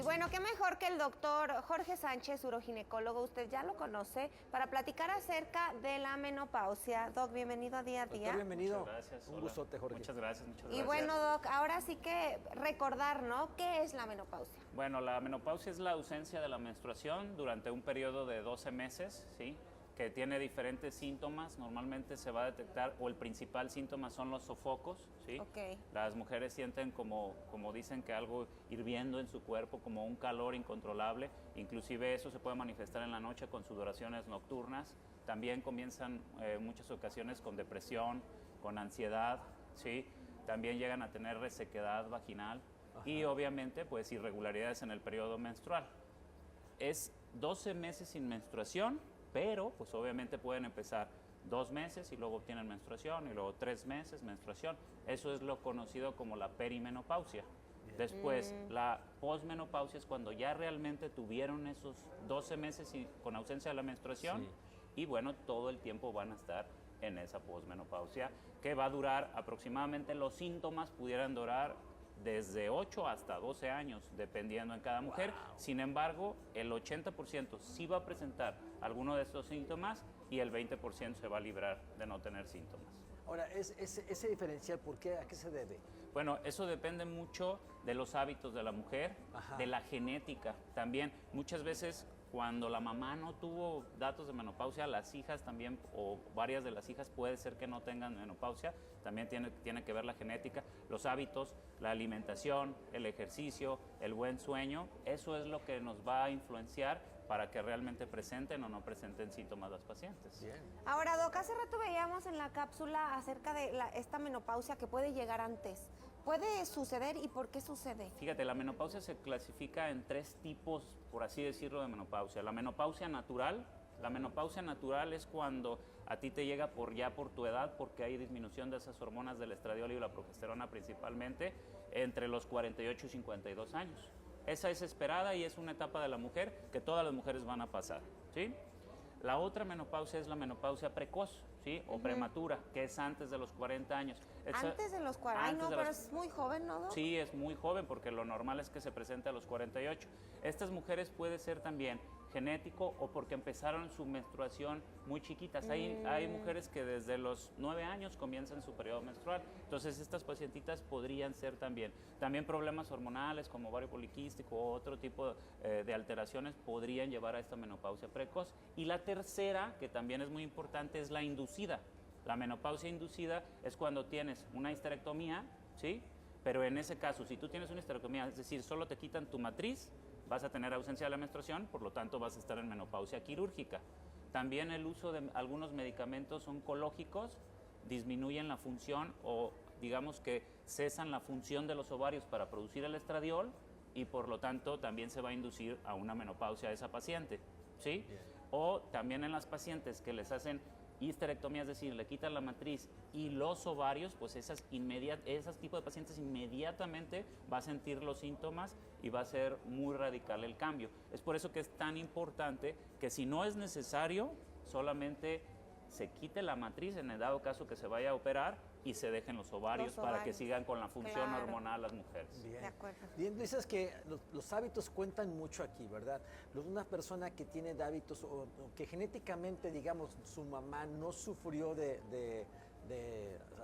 bueno, qué mejor que el doctor Jorge Sánchez, uroginecólogo, usted ya lo conoce, para platicar acerca de la menopausia. Doc, bienvenido a Día a Día. Doctor, bienvenido. Muchas gracias. Un Hola. gustote, Jorge. Muchas gracias, muchas Y gracias. bueno, Doc, ahora sí que recordar, ¿no? ¿Qué es la menopausia? Bueno, la menopausia es la ausencia de la menstruación durante un periodo de 12 meses, ¿sí? Que tiene diferentes síntomas. Normalmente se va a detectar, o el principal síntoma son los sofocos, ¿sí? Ok. Las mujeres sienten como dicen que algo hirviendo en su cuerpo, como un calor incontrolable. Inclusive eso se puede manifestar en la noche con sudoraciones nocturnas. También comienzan muchas ocasiones con depresión, con ansiedad, ¿sí? También llegan a tener resequedad vaginal. Ajá. Y obviamente pues irregularidades en el periodo menstrual. Es 12 meses sin menstruación, pero pues obviamente pueden empezar 2 meses y luego tienen menstruación y luego 3 meses menstruación. Eso es lo conocido como la perimenopausia. Bien. Después, la posmenopausia es cuando ya realmente tuvieron esos 12 meses con ausencia de la menstruación, sí. Y bueno, todo el tiempo van a estar en esa posmenopausia, que va a durar aproximadamente, los síntomas pudieran durar desde 8 hasta 12 años, dependiendo en cada mujer. Wow. Sin embargo, el 80% sí va a presentar alguno de estos síntomas y el 20% se va a librar de no tener síntomas. Ahora, ese diferencial, ¿por qué? ¿A qué se debe? Bueno, eso depende mucho de los hábitos de la mujer, ajá, de la genética. También, muchas veces, cuando la mamá no tuvo datos de menopausia, las hijas también, o varias de las hijas, puede ser que no tengan menopausia. También tiene que ver la genética, los hábitos, la alimentación, el ejercicio, el buen sueño. Eso es lo que nos va a influenciar para que realmente presenten o no presenten síntomas las pacientes. Bien. Ahora, Doc, hace rato veíamos en la cápsula acerca de esta menopausia que puede llegar antes. ¿Puede suceder y por qué sucede? Fíjate, la menopausia se clasifica en 3 tipos, por así decirlo, de menopausia. La menopausia natural. La menopausia natural es cuando a ti te llega por tu edad, porque hay disminución de esas hormonas del estradiol y la progesterona principalmente, entre los 48 y 52 años. Esa es esperada y es una etapa de la mujer que todas las mujeres van a pasar, ¿sí? La otra menopausia es la menopausia precoz, ¿sí? O prematura, que es antes de los 40 años. Antes de los 40, ay no, pero es muy joven, ¿no, Doc? Sí, es muy joven porque lo normal es que se presente a los 48. Estas mujeres puede ser también genético o porque empezaron su menstruación muy chiquitas. Hay mujeres que desde los 9 años comienzan su periodo menstrual. Entonces estas pacientitas podrían ser también problemas hormonales como ovario poliquístico o otro tipo de alteraciones podrían llevar a esta menopausia precoz. Y la tercera, que también es muy importante, es la inducida. La menopausia inducida es cuando tienes una histerectomía, ¿sí? Pero en ese caso, si tú tienes una histerectomía, es decir, solo te quitan tu matriz, vas a tener ausencia de la menstruación, por lo tanto vas a estar en menopausia quirúrgica. También el uso de algunos medicamentos oncológicos disminuyen la función o digamos que cesan la función de los ovarios para producir el estradiol y por lo tanto también se va a inducir a una menopausia a esa paciente, ¿sí? Bien. O también en las pacientes que les hacen histerectomía, es decir, le quitan la matriz y los ovarios, pues esas tipos de pacientes inmediatamente va a sentir los síntomas y va a ser muy radical el cambio. Es por eso que es tan importante que si no es necesario, solamente se quite la matriz en el dado caso que se vaya a operar y se dejen los ovarios para que sigan con la función hormonal las mujeres. Bien. De acuerdo. Bien, dices que los hábitos cuentan mucho aquí, ¿verdad? Una persona que tiene hábitos o que genéticamente, digamos, su mamá no sufrió de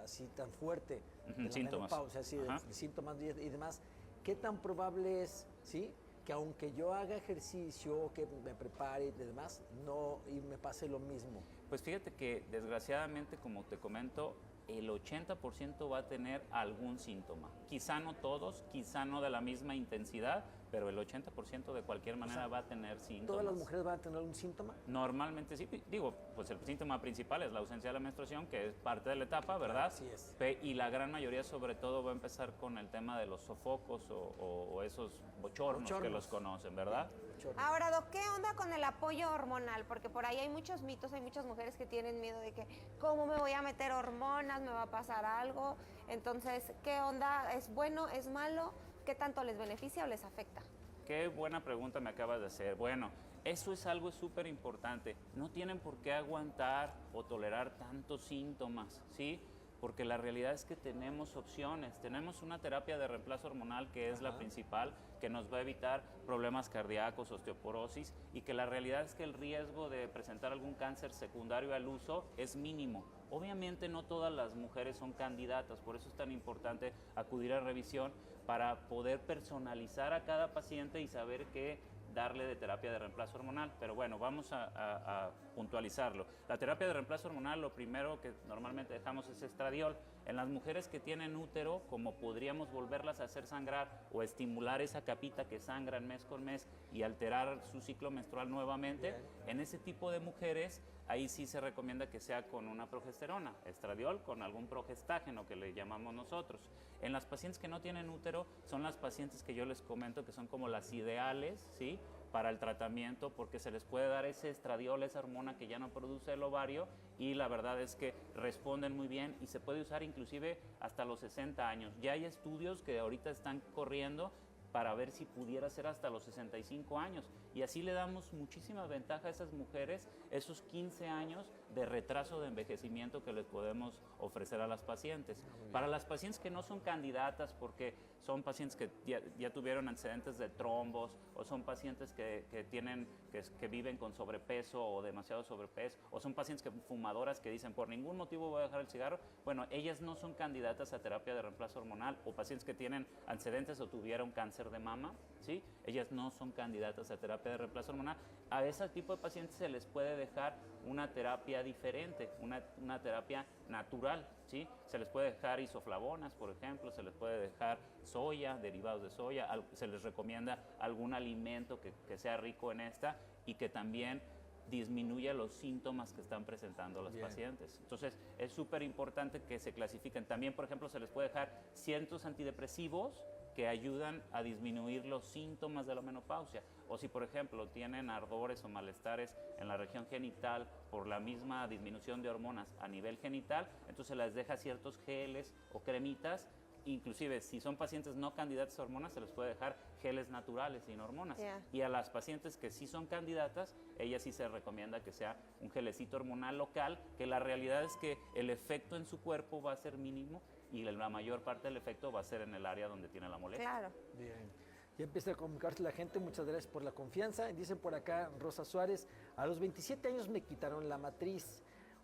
así tan fuerte de síntomas, menopausia, así, de síntomas y demás, ¿qué tan probable es, sí, que aunque yo haga ejercicio, que me prepare y demás, no y me pase lo mismo? Pues fíjate que desgraciadamente, como te comento, el 80% va a tener algún síntoma. Quizá no todos, quizá no de la misma intensidad, pero el 80% de cualquier manera va a tener síntomas. ¿Todas las mujeres van a tener un síntoma? Normalmente sí. Digo, pues el síntoma principal es la ausencia de la menstruación, que es parte de la etapa, ¿verdad? Así es. Y la gran mayoría, sobre todo, va a empezar con el tema de los sofocos o esos bochornos que los conocen, ¿verdad? Ahora, Doc, ¿qué onda con el apoyo hormonal? Porque por ahí hay muchos mitos, hay muchas mujeres que tienen miedo de que, ¿cómo me voy a meter hormonas? ¿Me va a pasar algo? Entonces, ¿qué onda? ¿Es bueno? ¿Es malo? ¿Qué tanto les beneficia o les afecta? Qué buena pregunta me acabas de hacer. Bueno, eso es algo súper importante. No tienen por qué aguantar o tolerar tantos síntomas, ¿sí? porque la realidad es que tenemos opciones. Tenemos una terapia de reemplazo hormonal que es la principal, que nos va a evitar problemas cardíacos, osteoporosis, y que la realidad es que el riesgo de presentar algún cáncer secundario al uso es mínimo. Obviamente no todas las mujeres son candidatas, por eso es tan importante acudir a revisión para poder personalizar a cada paciente y saber qué darle de terapia de reemplazo hormonal. Pero bueno, vamos a puntualizarlo. La terapia de reemplazo hormonal, lo primero que normalmente dejamos es estradiol. En las mujeres que tienen útero, como podríamos volverlas a hacer sangrar o estimular esa capita que sangran mes con mes y alterar su ciclo menstrual nuevamente, en ese tipo de mujeres, ahí sí se recomienda que sea con una progesterona, estradiol con algún progestágeno que le llamamos nosotros. En las pacientes que no tienen útero, son las pacientes que yo les comento que son como las ideales, ¿sí?, para el tratamiento, porque se les puede dar ese estradiol, esa hormona que ya no produce el ovario, y la verdad es que responden muy bien y se puede usar inclusive hasta los 60 años. Ya hay estudios que ahorita están corriendo para ver si pudiera ser hasta los 65 años. Y así le damos muchísima ventaja a esas mujeres, esos 15 años de retraso de envejecimiento que les podemos ofrecer a las pacientes. Para las pacientes que no son candidatas porque son pacientes que ya tuvieron antecedentes de trombos, o son pacientes que viven con sobrepeso o demasiado sobrepeso, o son pacientes fumadoras que dicen por ningún motivo voy a dejar el cigarro, bueno, ellas no son candidatas a terapia de reemplazo hormonal, o pacientes que tienen antecedentes o tuvieron cáncer de mama, ¿sí? Ellas no son candidatas a terapia de reemplazo hormonal. A ese tipo de pacientes se les puede dejar una terapia diferente, una terapia natural, ¿sí? Se les puede dejar isoflavonas, por ejemplo, se les puede dejar soya, derivados de soya, se les recomienda algún alimento que sea rico en esta y que también disminuya los síntomas que están presentando los pacientes. Entonces, es súper importante que se clasifiquen. También, por ejemplo, se les puede dejar ciertos antidepresivos que ayudan a disminuir los síntomas de la menopausia. O si, por ejemplo, tienen ardores o malestares en la región genital por la misma disminución de hormonas a nivel genital, entonces se les deja ciertos geles o cremitas. Inclusive, si son pacientes no candidatas a hormonas, se les puede dejar geles naturales sin hormonas. Y a las pacientes que sí son candidatas, ellas sí se recomienda que sea un gelecito hormonal local, que la realidad es que el efecto en su cuerpo va a ser mínimo y la mayor parte del efecto va a ser en el área donde tiene la molestia. Claro. Bien. Ya empieza a comunicarse la gente, muchas gracias por la confianza. Dicen por acá Rosa Suárez, a los 27 años me quitaron la matriz.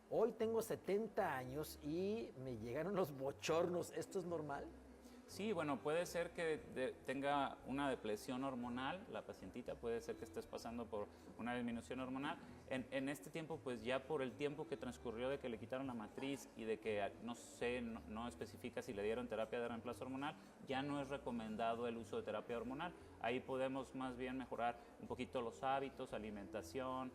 Hoy tengo 70 años y me llegaron los bochornos. ¿Esto es normal? Sí, bueno, puede ser que tenga una depresión hormonal, la pacientita, puede ser que estés pasando por una disminución hormonal. En este tiempo, pues ya por el tiempo que transcurrió de que le quitaron la matriz y de que no especifica si le dieron terapia de reemplazo hormonal, ya no es recomendado el uso de terapia hormonal. Ahí podemos más bien mejorar un poquito los hábitos, alimentación,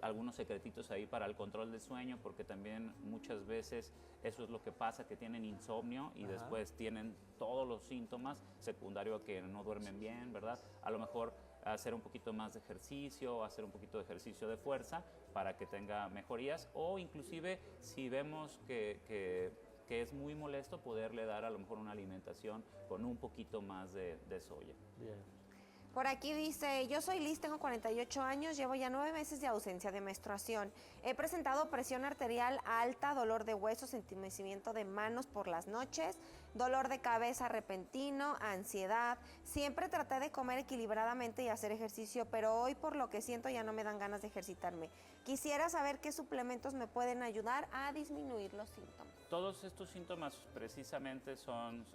algunos secretitos ahí para el control del sueño, porque también muchas veces eso es lo que pasa, que tienen insomnio y después tienen todos los síntomas secundarios a que no duermen bien, ¿verdad? A lo mejor hacer un poquito más de ejercicio, hacer un poquito de ejercicio de fuerza para que tenga mejorías, o inclusive si vemos que es muy molesto, poderle dar a lo mejor una alimentación con un poquito más de soya. Bien. Por aquí dice, yo soy Liz, tengo 48 años, llevo ya 9 meses de ausencia de menstruación. He presentado presión arterial alta, dolor de huesos, entumecimiento de manos por las noches, dolor de cabeza repentino, ansiedad. Siempre traté de comer equilibradamente y hacer ejercicio, pero hoy por lo que siento ya no me dan ganas de ejercitarme. Quisiera saber qué suplementos me pueden ayudar a disminuir los síntomas. Todos estos síntomas precisamente son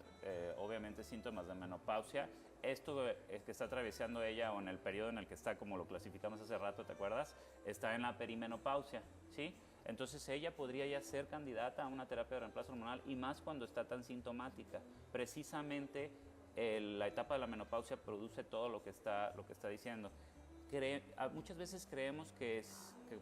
obviamente síntomas de menopausia. Esto que está atravesando ella, o en el periodo en el que está, como lo clasificamos hace rato, ¿te acuerdas? Está en la perimenopausia, ¿sí? Entonces ella podría ya ser candidata a una terapia de reemplazo hormonal, y más cuando está tan sintomática. Precisamente la etapa de la menopausia produce todo lo que está diciendo. Muchas veces creemos que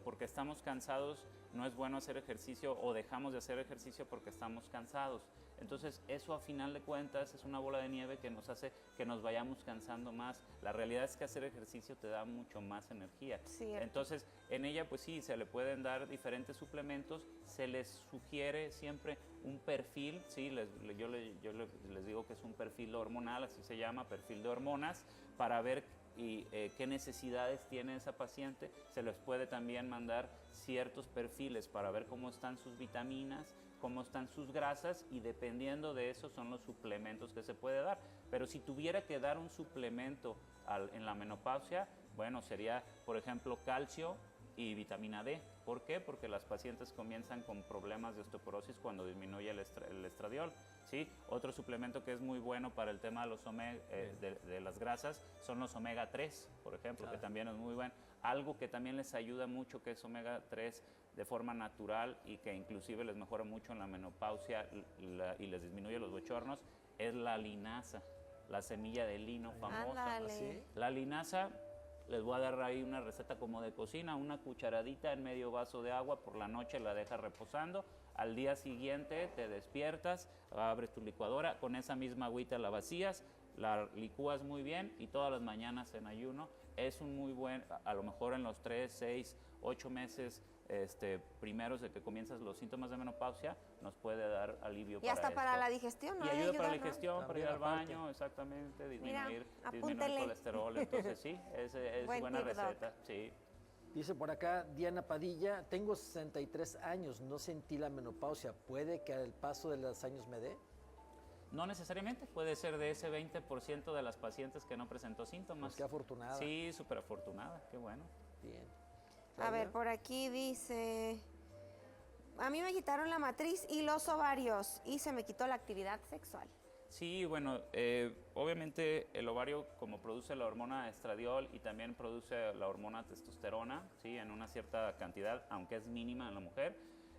porque estamos cansados no es bueno hacer ejercicio, o dejamos de hacer ejercicio porque estamos cansados. Entonces eso, a final de cuentas, es una bola de nieve que nos hace que nos vayamos cansando más. La realidad es que hacer ejercicio te da mucho más energía. Cierto. Entonces, en ella, pues sí, se le pueden dar diferentes suplementos. Se les sugiere siempre un perfil, ¿sí? Yo les digo que es un perfil hormonal, así se llama, perfil de hormonas, para ver qué necesidades tiene esa paciente. Se les puede también mandar ciertos perfiles para ver cómo están sus vitaminas, cómo están sus grasas y dependiendo de eso son los suplementos que se puede dar. Pero si tuviera que dar un suplemento en la menopausia, bueno, sería, por ejemplo, calcio y vitamina D. ¿Por qué? Porque las pacientes comienzan con problemas de osteoporosis cuando disminuye el estradiol. ¿Sí? Otro suplemento que es muy bueno para el tema de los de las grasas son los omega 3, por ejemplo, que también es muy bueno. Algo que también les ayuda mucho, que es omega 3 de forma natural y que inclusive les mejora mucho en la menopausia y les disminuye los bochornos, es la linaza, la semilla de lino famosa. Ándale. La linaza, les voy a dar ahí una receta como de cocina, una cucharadita en medio vaso de agua, por la noche la dejas reposando, al día siguiente te despiertas, abres tu licuadora, con esa misma agüita la vacías, la licúas muy bien y todas las mañanas en ayuno. Es un muy buen, a lo mejor en los 3, 6, 8 meses primeros de que comienzas los síntomas de menopausia, nos puede dar alivio Y para hasta esto. para la digestión, ¿no? Y ayuda para la ¿no? digestión, para ir También al aparte. baño, exactamente, Mira, disminuir el apúntele. colesterol. Entonces sí, es Buen buena tip, Doc. receta, sí. Dice por acá Diana Padilla, tengo 63 años, no sentí la menopausia, ¿puede que al paso de los años me dé? No necesariamente, puede ser de ese 20% de las pacientes que no presentó síntomas. Pues qué afortunada. Sí, súper afortunada, qué bueno. Bien. A ver, por aquí dice, a mí me quitaron la matriz y los ovarios y se me quitó la actividad sexual. Sí, bueno, obviamente el ovario, como produce la hormona estradiol y también produce la hormona testosterona, ¿sí? En una cierta cantidad, aunque es mínima en la mujer,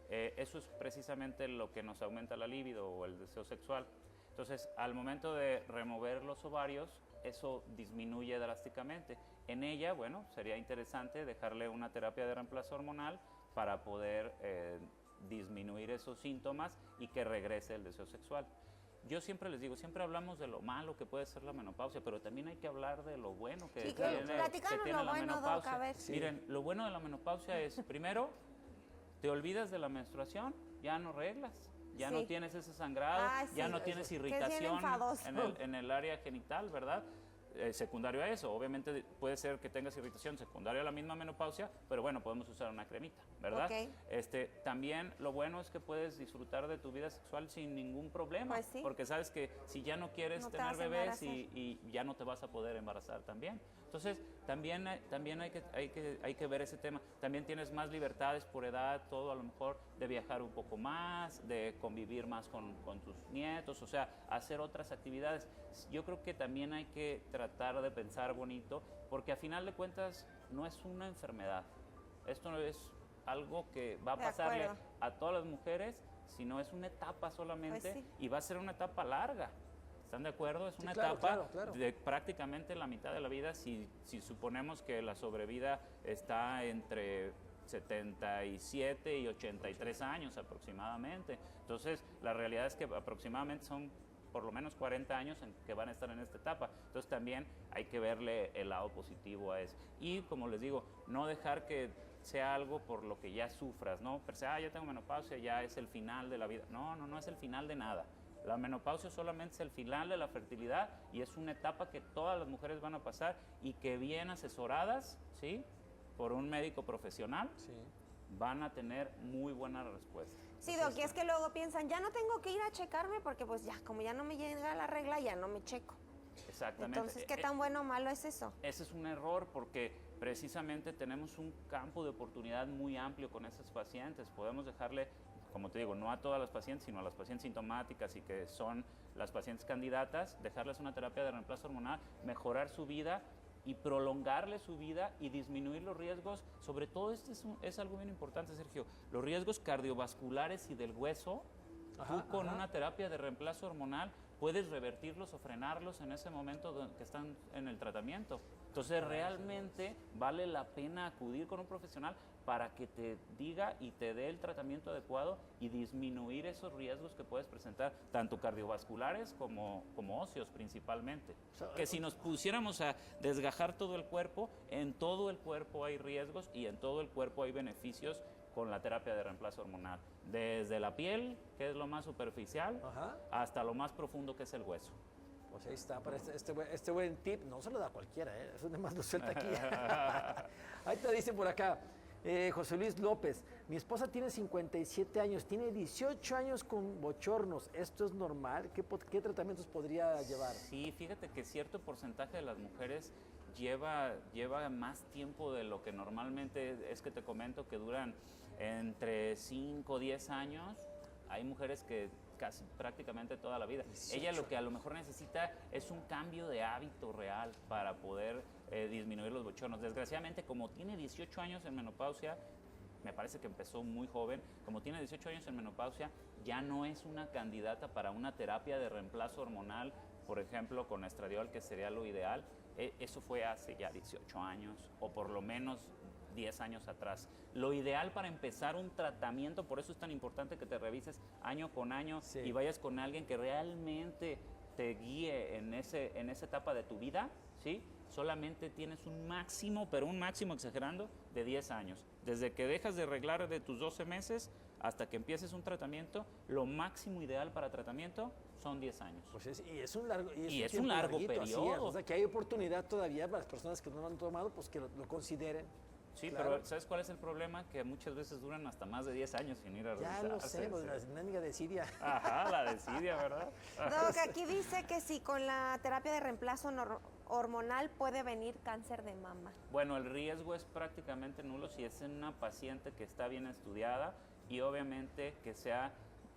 eso es precisamente lo que nos aumenta la libido o el deseo sexual. Entonces, al momento de remover los ovarios, eso disminuye drásticamente. En ella, bueno, sería interesante dejarle una terapia de reemplazo hormonal para poder disminuir esos síntomas y que regrese el deseo sexual. Yo siempre les digo, siempre hablamos de lo malo que puede ser la menopausia, pero también hay que hablar de lo bueno que Sí, tiene, platícanos que tiene lo la bueno, Doc, menopausia. a ver. Sí. Miren, lo bueno de la menopausia es, primero, te olvidas de la menstruación, ya no reglas, ya Sí. no tienes ese sangrado, Ay, ya sí, no eso tienes que es bien irritación enfadoso. en el área genital, ¿verdad? Secundario a eso, obviamente puede ser que tengas irritación secundaria a la misma menopausia, pero bueno, podemos usar una cremita, ¿verdad? Ok. También lo bueno es que puedes disfrutar de tu vida sexual sin ningún problema, Pues sí. porque sabes que si ya no quieres No te tener vas a bebés embarazar. y ya no te vas a poder embarazar también. Entonces, también hay que ver ese tema. También tienes más libertades por edad, todo a lo mejor de viajar un poco más, de convivir más con tus nietos, o sea, hacer otras actividades. Yo creo que también hay que tratar de pensar bonito, porque a final de cuentas no es una enfermedad. Esto no es algo que va a De pasarle acuerdo. a todas las mujeres, sino es una etapa solamente Pues sí. y va a ser una etapa larga. ¿Están de acuerdo? Es una claro, etapa claro, claro. de prácticamente la mitad de la vida si suponemos que la sobrevida está entre 77 y 83 años aproximadamente. Entonces, la realidad es que aproximadamente son por lo menos 40 años en que van a estar en esta etapa. Entonces, también hay que verle el lado positivo a eso. Y, como les digo, no dejar que sea algo por lo que ya sufras, ¿no? Pero ya tengo menopausia, ya es el final de la vida. No es el final de nada. La menopausia solamente es el final de la fertilidad y es una etapa que todas las mujeres van a pasar y que bien asesoradas, ¿sí? Por un médico profesional, Sí. van a tener muy buena respuesta. Sí, Doc, y es que luego piensan, ya no tengo que ir a checarme porque pues ya, como ya no me llega la regla, ya no me checo. Exactamente. Entonces, ¿qué tan bueno o malo es eso? Ese es un error porque precisamente tenemos un campo de oportunidad muy amplio con esas pacientes. Podemos dejarle, como te digo, no a todas las pacientes, sino a las pacientes sintomáticas y que son las pacientes candidatas, dejarles una terapia de reemplazo hormonal, mejorar su vida y prolongarle su vida y disminuir los riesgos. Sobre todo es algo bien importante, Sergio, los riesgos cardiovasculares y del hueso. Tú con una terapia de reemplazo hormonal puedes revertirlos o frenarlos en ese momento que están en el tratamiento. Entonces realmente vale la pena acudir con un profesional para que te diga y te dé el tratamiento adecuado y disminuir esos riesgos que puedes presentar, tanto cardiovasculares como óseos principalmente. Que si nos pusiéramos a desgajar todo el cuerpo, en todo el cuerpo hay riesgos y en todo el cuerpo hay beneficios con la terapia de reemplazo hormonal. Desde la piel, que es lo más superficial, hasta lo más profundo, que es el hueso. Pues ahí está, para este buen tip no se lo da cualquiera, ¿eh? Eso nada más lo suelta aquí. Ahí te dicen por acá, José Luis López, mi esposa tiene 57 años, tiene 18 años con bochornos. ¿Esto es normal? ¿Qué tratamientos podría llevar? Sí, fíjate que cierto porcentaje de las mujeres lleva más tiempo de lo que normalmente es que te comento que duran entre 5 o 10 años. Hay mujeres que casi prácticamente toda la vida. 18. Ella lo que a lo mejor necesita es un cambio de hábito real para poder disminuir los bochornos. Desgraciadamente, como tiene 18 años en menopausia, me parece que empezó muy joven, como tiene 18 años en menopausia, ya no es una candidata para una terapia de reemplazo hormonal, por ejemplo, con estradiol, que sería lo ideal. Eso fue hace ya 18 años, o por lo menos 10 años atrás. Lo ideal para empezar un tratamiento, por eso es tan importante que te revises año con año Sí. y vayas con alguien que realmente te guíe en esa etapa de tu vida, ¿sí? Solamente tienes un máximo, pero un máximo exagerando, de 10 años. Desde que dejas de arreglar de tus 12 meses hasta que empieces un tratamiento, lo máximo ideal para tratamiento son 10 años. Pues y es un largo, Y es un tiempo largo larguito, así es. periodo. O sea, que hay oportunidad todavía para las personas que no lo han tomado, pues que lo consideren. Sí, Claro. pero ¿sabes cuál es el problema? Que muchas veces duran hasta más de 10 años sin ir a Ya revisarse. lo sé, pues, Sí. la dinámica de Siria. Ajá, la desidia, ¿verdad? Doc, aquí dice que si con la terapia de reemplazo hormonal puede venir cáncer de mama. Bueno, el riesgo es prácticamente nulo si es en una paciente que está bien estudiada y obviamente que sea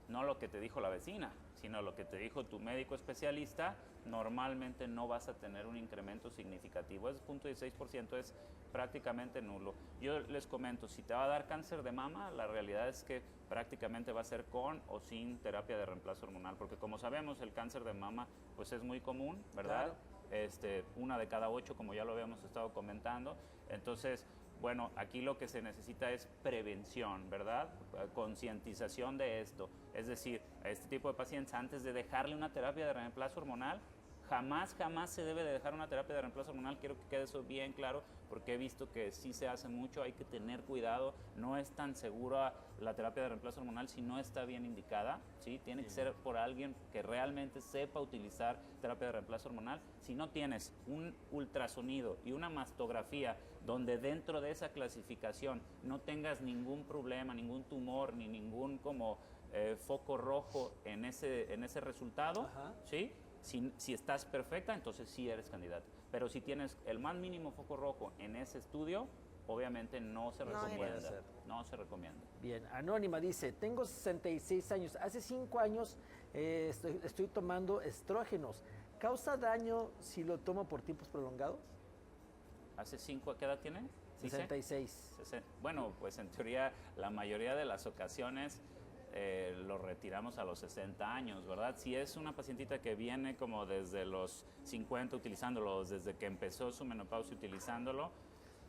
no lo que te dijo la vecina, sino lo que te dijo tu médico especialista. Normalmente no vas a tener un incremento significativo. Ese 0.16% es prácticamente nulo. Yo les comento, si te va a dar cáncer de mama, la realidad es que prácticamente va a ser con o sin terapia de reemplazo hormonal, porque como sabemos el cáncer de mama pues es muy común, ¿verdad? Claro. 1 de cada 8, como ya lo habíamos estado comentando. Entonces, bueno, aquí lo que se necesita es prevención, ¿verdad? Concientización de esto. Es decir, a este tipo de pacientes, antes de dejarle una terapia de reemplazo hormonal, jamás se debe de dejar una terapia de reemplazo hormonal. Quiero que quede eso bien claro, porque he visto que sí se hace mucho, hay que tener cuidado. No es tan segura la terapia de reemplazo hormonal si no está bien indicada, ¿sí? Tiene que ser por alguien que realmente sepa utilizar terapia de reemplazo hormonal. Si no tienes un ultrasonido y una mastografía donde dentro de esa clasificación no tengas ningún problema, ningún tumor, ni ningún foco rojo en ese resultado, Ajá. ¿sí? Si estás perfecta, entonces sí eres candidata. Pero si tienes el más mínimo foco rojo en ese estudio, obviamente no se No recomienda. debe ser. No se recomienda. Bien, Anónima dice, tengo 66 años, hace 5 años estoy tomando estrógenos. ¿Causa daño si lo tomo por tiempos prolongados? ¿Hace 5 qué edad tiene? ¿Dice? 66. Bueno, pues en teoría la mayoría de las ocasiones lo retiramos a los 60 años, ¿verdad? Si es una pacientita que viene como desde los 50 utilizándolo, desde que empezó su menopausia utilizándolo,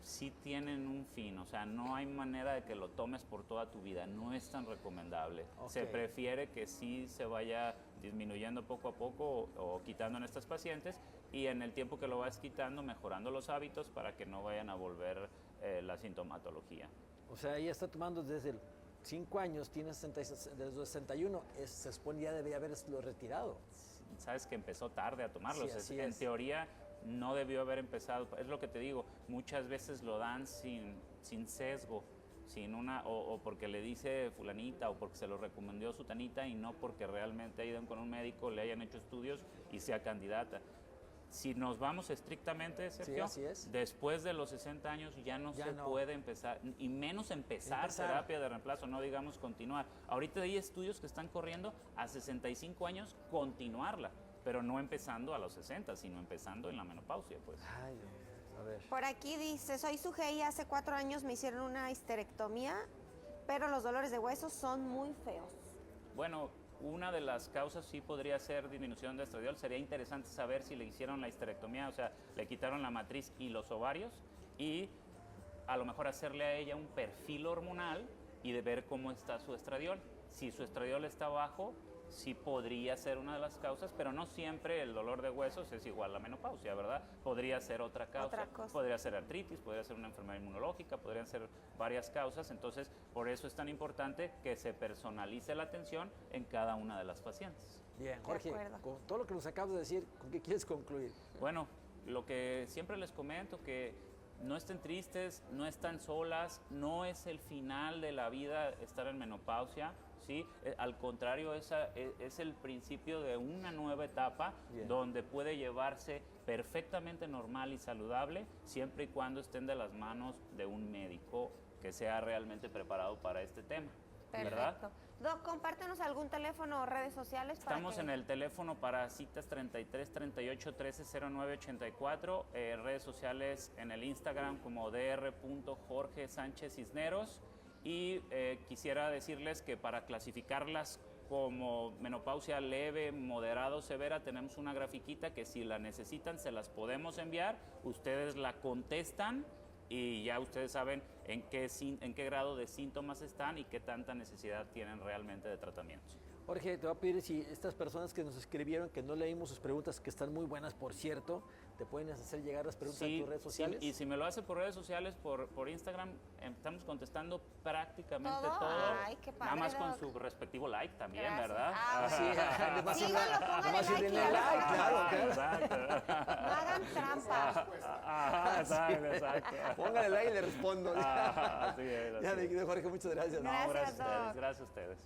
sí tienen un fin, o sea, no hay manera de que lo tomes por toda tu vida, no es tan recomendable. Ok. Se prefiere que sí se vaya disminuyendo poco a poco o quitando en estas pacientes, y en el tiempo que lo vas quitando, mejorando los hábitos para que no vayan a volver la sintomatología. O sea, ella está tomando desde 5 años, tiene 66, desde los 61, se supone ya debería haberlo retirado. Sabes que empezó tarde a tomarlos. Sí, así En es. teoría no debió haber empezado. Es lo que te digo, muchas veces lo dan sin sesgo, o porque le dice fulanita o porque se lo recomendó sutanita y no porque realmente ha ido con un médico, le hayan hecho estudios y sea candidata. Si nos vamos estrictamente, Sergio, así es. después de los 60 años ya no se puede empezar, y menos empezar terapia de reemplazo, no digamos continuar. Ahorita hay estudios que están corriendo a 65 años continuarla, pero no empezando a los 60, sino empezando en la menopausia, pues. Ay, a ver. Por aquí dice, soy Sujei y hace 4 años me hicieron una histerectomía, pero los dolores de huesos son muy feos. Bueno, una de las causas sí podría ser disminución de estradiol. Sería interesante saber si le hicieron la histerectomía, o sea, le quitaron la matriz y los ovarios, y a lo mejor hacerle a ella un perfil hormonal y de ver cómo está su estradiol. Si su estradiol está bajo, sí podría ser una de las causas, pero no siempre el dolor de huesos es igual a la menopausia, ¿verdad? Podría ser otra causa. Otra cosa. Podría ser artritis, podría ser una enfermedad inmunológica, podrían ser varias causas. Entonces, por eso es tan importante que se personalice la atención en cada una de las pacientes. Bien, Jorge, acuerdo. con todo lo que nos acabas de decir, ¿con qué quieres concluir? Bueno, lo que siempre les comento, que no estén tristes, no están solas, no es el final de la vida estar en menopausia, ¿sí? Al contrario, es el principio de una nueva etapa. Bien. Donde puede llevarse perfectamente normal y saludable, siempre y cuando estén de las manos de un médico que sea realmente preparado para este tema. Perfecto. ¿Verdad? Doc, compártenos algún teléfono o redes sociales. Estamos en el teléfono para citas 33 38 13 09 84, redes sociales en el Instagram como dr.Jorge Sánchez Cisneros, y quisiera decirles que para clasificarlas como menopausia leve, moderado, severa, tenemos una grafiquita que si la necesitan se las podemos enviar, ustedes la contestan y ya ustedes saben en qué grado de síntomas están y qué tanta necesidad tienen realmente de tratamientos. Jorge, te voy a pedir si estas personas que nos escribieron, que no leímos sus preguntas, que están muy buenas, por cierto, te pueden hacer llegar las preguntas en tus redes sociales. Sí, y si me lo hace por redes sociales, por Instagram, estamos contestando prácticamente todo. Ay, qué padre, nada más con Doc. su respectivo like también, Gracias. ¿verdad? Sí, Síganlo, pónganle like. denle like, claro. Exacto. No hagan trampa. Exacto. Póngale like y le respondo. Así es, Ya, así es. Jorge, muchas gracias. No, Gracias, gracias a ustedes. Doc. Gracias a ustedes.